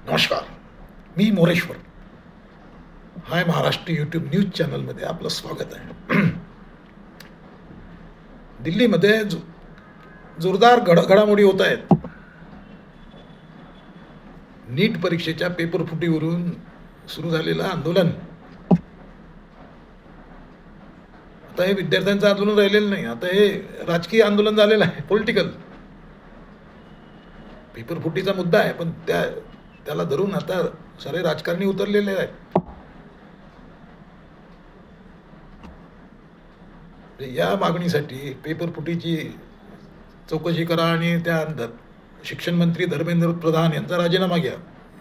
नमस्कार, मी मोरेश्वर. हाय Maharashtra YouTube news चॅनलमध्ये आपलं स्वागत आहे. दिल्लीमध्ये जोरदार घडामोडी होत आहेत. नीट परीक्षेच्या पेपर फुटीवरून सुरू झालेलं आंदोलन आता हे विद्यार्थ्यांचं आंदोलन राहिलेलं नाही, आता हे राजकीय आंदोलन झालेलं आहे, पॉलिटिकल. पेपर फुटीचा मुद्दा आहे, पण त्याला धरून आता सारे राजकारणी उतरलेले आहेत. या मागणीसाठी पेपर फुटीची चौकशी करा आणि त्या शिक्षण मंत्री धर्मेंद्र प्रधान यांचा राजीनामा घ्या,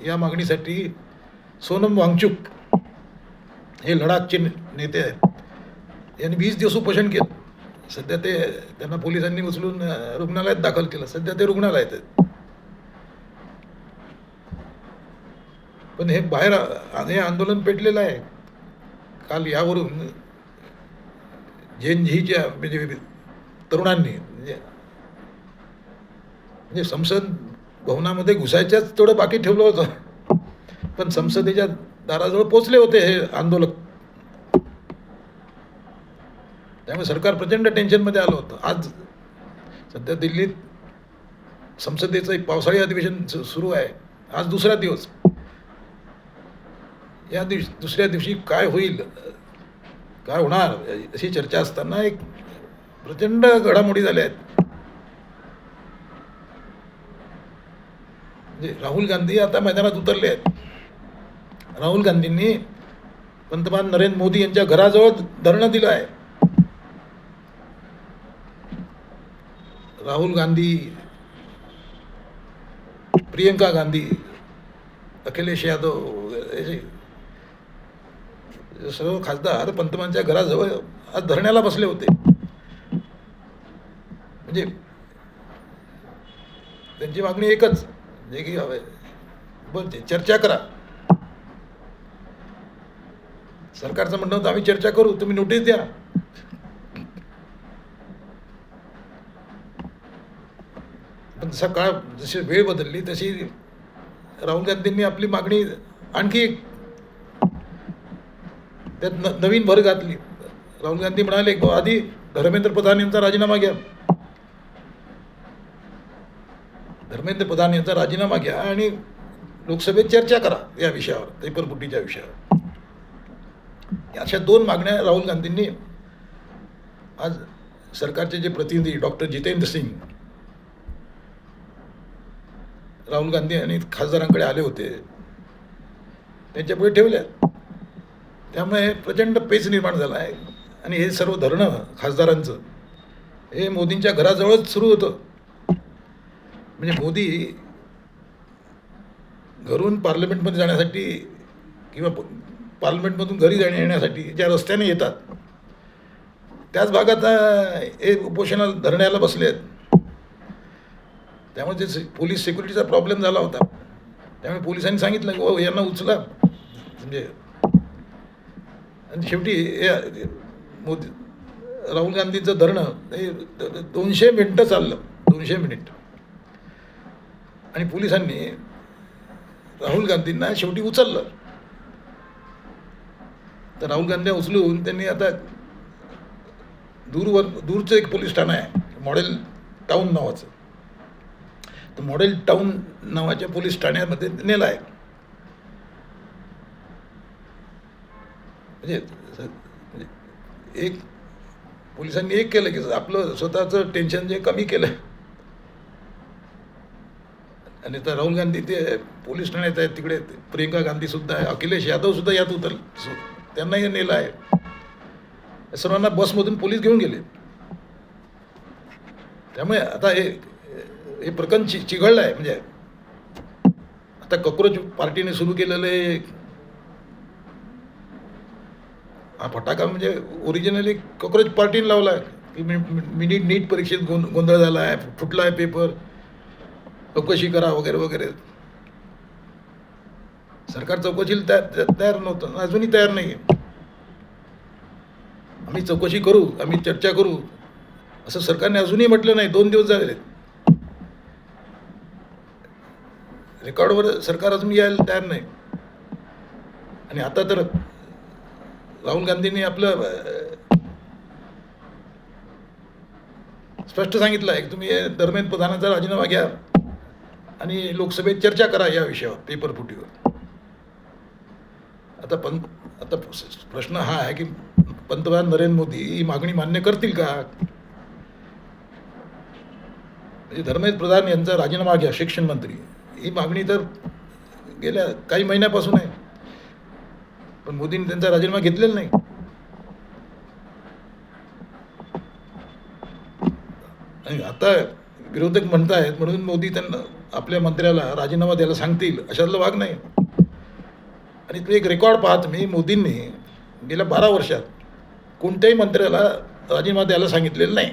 या मागणीसाठी सोनम वांगचुक हे लडाखचे नेते आहेत. यांनी 20 दिवस उपोषण केलं. सध्या त्यांना पोलिसांनी उचलून रुग्णालयात दाखल केलं. सध्या ते रुग्णालयात आहेत. पण हे बाहेर हे आंदोलन पेटलेलं आहे. काल यावरून जेनझीच्या म्हणजे तरुणांनी म्हणजे संसद भवनामध्ये घुसायच्याच थोडं बाकी ठेवलं होतं, पण संसदेच्या दाराजवळ पोचले होते हे आंदोलक. त्यामुळे सरकार प्रचंड टेन्शनमध्ये आलं होतं. आज सध्या दिल्लीत संसदेचं एक पावसाळी अधिवेशन सुरू आहे. आज दुसरा दिवस. या दुसऱ्या दिवशी काय होईल, काय होणार अशी चर्चा असताना एक प्रचंड घडामोडी झाल्या आहेत. म्हणजे राहुल गांधी आता मैदानात उतरले आहेत. राहुल गांधींनी पंतप्रधान नरेंद्र मोदी यांच्या घराजवळ धरणं दिलं आहे. राहुल गांधी, प्रियंका गांधी, अखिलेश यादव सर्व खासदार पंतप्रधानांच्या घराजवळ आज धरण्याला बसले होते. म्हणजे त्यांची मागणी एकच, जे की चर्चा करा. सरकारचं म्हणणं होतं आम्ही चर्चा करू, तुम्ही नोटीस द्या. पण जसा काळ, जशी वेळ बदलली तशी राहुल गांधींनी आपली मागणी आणखी त्यात नवीन भर घातली. राहुल गांधी म्हणाले की आधी धर्मेंद्र प्रधान यांचा राजीनामा घ्या, धर्मेंद्र प्रधान यांचा राजीनामा घ्या आणि लोकसभेत चर्चा करा या विषयावर, पेपर फुटीच्या विषयावर. अशा 2 मागण्या राहुल गांधींनी आज सरकारचे जे प्रतिनिधी डॉक्टर जितेंद्र सिंग राहुल गांधी आणि खासदारांकडे आले होते त्यांच्यापुढे ठेवल्या. त्यामुळे प्रचंड पेच निर्माण झाला आहे. आणि हे सर्व धरणं खासदारांचं हे मोदींच्या घराजवळच सुरू होतं. म्हणजे मोदी घरून पार्लमेंटमध्ये जाण्यासाठी किंवा पार्लमेंटमधून घरी येण्यासाठी ज्या रस्त्याने येतात त्याच भागात हे उपोषणाला धरण्याला बसले आहेत. त्यामुळे ते पोलीस सिक्युरिटीचा प्रॉब्लेम झाला होता. त्यामुळे पोलिसांनी सांगितलं की यांना उचला. म्हणजे आणि शेवटी मोदी राहुल गांधींचं धरणं हे 200 मिनिटं चाललं, 200 मिनिट. आणि पोलिसांनी राहुल गांधींना शेवटी उचललं. तर राहुल गांधी उचलून त्यांनी आता दूरचं एक पोलीस ठाणं आहे, मॉडेल टाऊन नावाचं. तर मॉडेल टाऊन नावाच्या पोलीस ठाण्यामध्ये नेलं आहे. म्हणजे एक पोलिसांनी एक केलं की आपलं स्वतःचं टेन्शन जे कमी केलं. आणि तर राहुल गांधी ते पोलीस ठाण्यात आहेत, तिकडे प्रियंका गांधी सुद्धा आहे, अखिलेश यादव सुद्धा यात त्यांनाही नेलं आहे. सर्वांना बसमधून पोलीस घेऊन गेले. त्यामुळे आता हे प्रकरण चिघळलं आहे. म्हणजे आता कॉक्रोच पार्टीने सुरू केलेलं हा फटाका म्हणजे ओरिजिनली कॉक्रोच पार्टीने लावला आहे की नीट परीक्षेत गोंधळ झाला आहे, फुटला आहे पेपर, चौकशी करा वगैरे वगैरे. सरकार चौकशीला तयार नव्हतं, अजूनही तयार नाही आहे. आम्ही चौकशी करू, आम्ही चर्चा करू असं सरकारने अजूनही म्हटलं नाही. 2 दिवस झाले. रेकॉर्डवर सरकार अजून यायला तयार नाही. आणि आता तर राहुल गांधींनी आपलं स्पष्ट सांगितलं आहे की तुम्ही धर्मेंद्र प्रधानाचा राजीनामा घ्या आणि लोकसभेत चर्चा करा या विषयावर, पेपर फुटीवर. आता प्रश्न हा आहे की पंतप्रधान नरेंद्र मोदी ही मागणी मान्य करतील का? म्हणजे धर्मेंद्र प्रधान यांचा राजीनामा घ्या, शिक्षण मंत्री, ही मागणी तर गेल्या काही महिन्यापासून आहे, पण मोदींनी त्यांचा राजीनामा घेतलेला नाही. आणि आता विरोधक म्हणतायत म्हणून मोदी त्यांना आपल्या मंत्र्याला राजीनामा द्यायला सांगतील अशातला भाग नाही. आणि तो एक रेकॉर्ड पाहत मी, मोदींनी गेल्या 12 वर्षात कोणत्याही मंत्र्याला राजीनामा द्यायला सांगितलेलं नाही.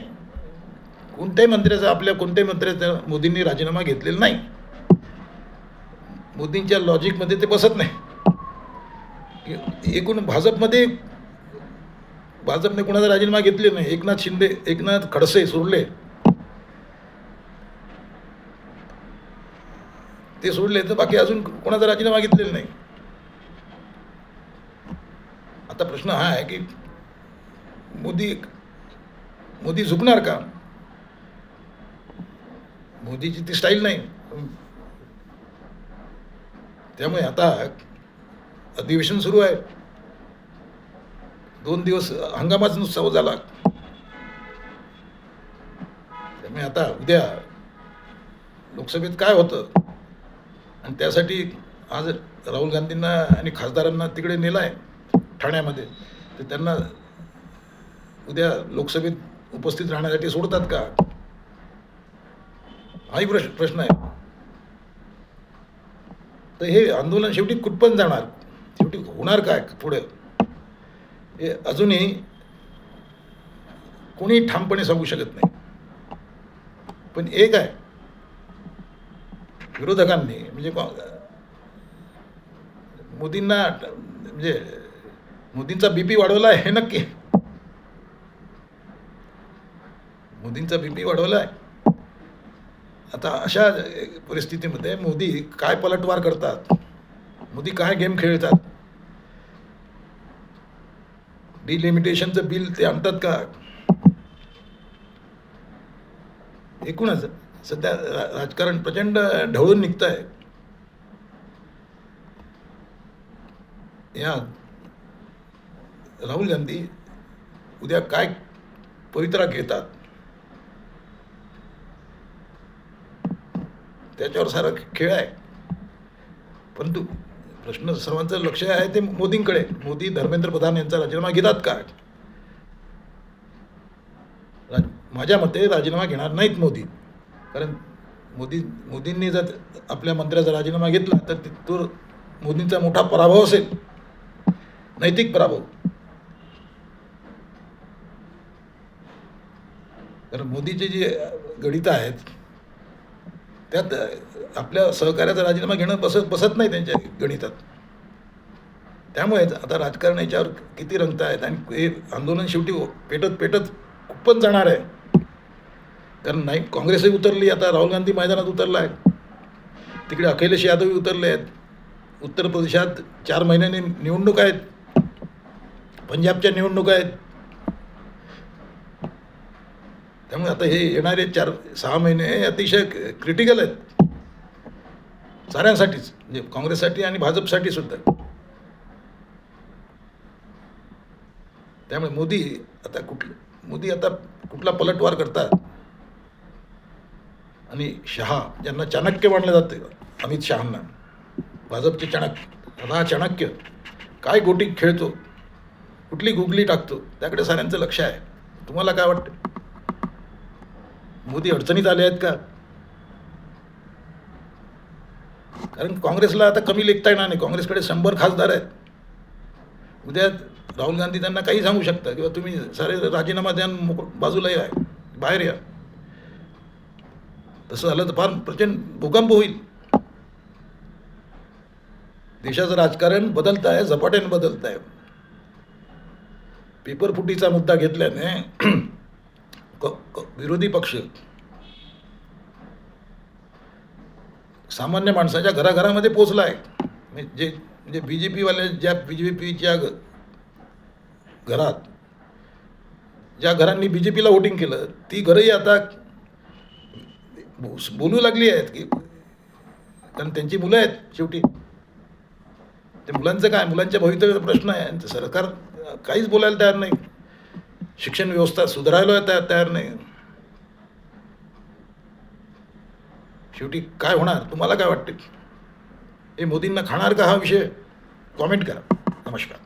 कोणत्याही मंत्र्याचा मोदींनी राजीनामा घेतलेला नाही. मोदींच्या लॉजिकमध्ये ते बसत नाही. एकूण भाजपने कोणाचा राजीनामा घेतले नाही. एकनाथ शिंदे, एकनाथ खडसे सोडले, ते सोडले तर बाकी अजून कोणाचा राजीनामा घेतलेला नाही. आता प्रश्न हा आहे की मोदी झुकणार का? मोदीची ती स्टाईल नाही. त्यामुळे आता अधिवेशन सुरू आहे. 2 दिवस हंगामाच नुसता झाला. त्यामुळे आता उद्या लोकसभेत काय होतं, आणि त्यासाठी आज राहुल गांधींना आणि खासदारांना तिकडे नेलं आहे ठाण्यामध्ये, तर त्यांना उद्या लोकसभेत उपस्थित राहण्यासाठी सोडतात का, हाही प्रश्न आहे. तर हे आंदोलन शेवटी कुठपर्यंत जाणार, शेवटी होणार काय पुढे, हे अजूनही कोणी ठामपणे सांगू शकत नाही. पण एक आहे, विरोधकांनी म्हणजे मोदींचा बीपी वाढवला आहे, हे नक्की. मोदींचा बीपी वाढवला आहे. आता अशा परिस्थितीमध्ये मोदी काय पलटवार करतात, मोदी काय गेम खेळतात, डिलिमिटेशनचं बिल ते आणतात का? एकूणच सध्या राजकारण प्रचंड ढवळून निघत आहे. या राहुल गांधी उद्या काय पवित्रा घेतात त्याच्यावर सारा खेळ आहे. परंतु प्रश्न सर्वांचं लक्ष आहे ते मोदींकडे. मोदी धर्मेंद्र प्रधान यांचा राजीनामा घेतात का? माझ्या मते राजीनामा घेणार नाहीत मोदी. कारण मोदींनी जर आपल्या मंत्र्याचा राजीनामा घेतला तर तो मोदींचा मोठा पराभव असेल, नैतिक पराभव. कारण मोदीचे जे गणित आहेत त्यात आपल्या सहकार्याचा राजीनामा घेणं बसत नाही त्यांच्या गणितात. त्यामुळे आता राजकारण याच्यावर किती रंगत आहेत आणि हे आंदोलन शेवटी पेटत खूपच जाणार आहे. कारण नाही, काँग्रेसही उतरली, आता राहुल गांधी मैदानात उतरला आहे, तिकडे अखिलेश यादवही उतरले आहेत, उत्तर प्रदेशात 4 महिन्यांनी निवडणूक आहेत, पंजाबच्या निवडणुका आहेत. त्यामुळे आता हे येणारे 4-6 महिने हे अतिशय क्रिटिकल आहेत साऱ्यांसाठीच, म्हणजे काँग्रेससाठी आणि भाजपसाठी सुद्धा. त्यामुळे मोदी आता कुठला पलटवार करतात. आणि शहा, ज्यांना चाणक्य मानलं जातं, अमित शहांना, भाजपचे चाणक्य, काय गोटी खेळतो, कुठली गुगली टाकतो, त्याकडे साऱ्यांचं लक्ष आहे. तुम्हाला काय वाटतं, मोदी अडचणीत आले आहेत का? कारण काँग्रेसला आता कमी लेखता येणार नाही. काँग्रेसकडे 100 खासदार आहेत. उद्या राहुल गांधी त्यांना काही सांगू शकता किंवा तुम्ही सारे राजीनामा द्या, बाजूला या, बाहेर या. तसं झालं तर फार प्रचंड भूकंप होईल. देशाचं राजकारण बदलत आहे, झपाट्याने बदलत आहे. पेपरफुटीचा मुद्दा घेतल्याने विरोधी पक्ष सामान्य माणसाच्या घराघरामध्ये पोचला आहे. म्हणजे बी जे पीवाले ज्या BJPच्या घरात ज्या घरांनी BJPला वोटिंग केलं ती घरंही आता बोलू लागली आहेत की, कारण त्यांची मुलं आहेत शेवटी. ते मुलांचं काय, मुलांच्या भवितव्याचा प्रश्न आहे. आणि सरकार काहीच बोलायला तयार नाही, शिक्षण व्यवस्था सुधारायला तयार नाही. शेवटी काय होणार तुम्हाला काय वाटते? हे मोदींना खाणार का हा विषय? कॉमेंट करा. नमस्कार.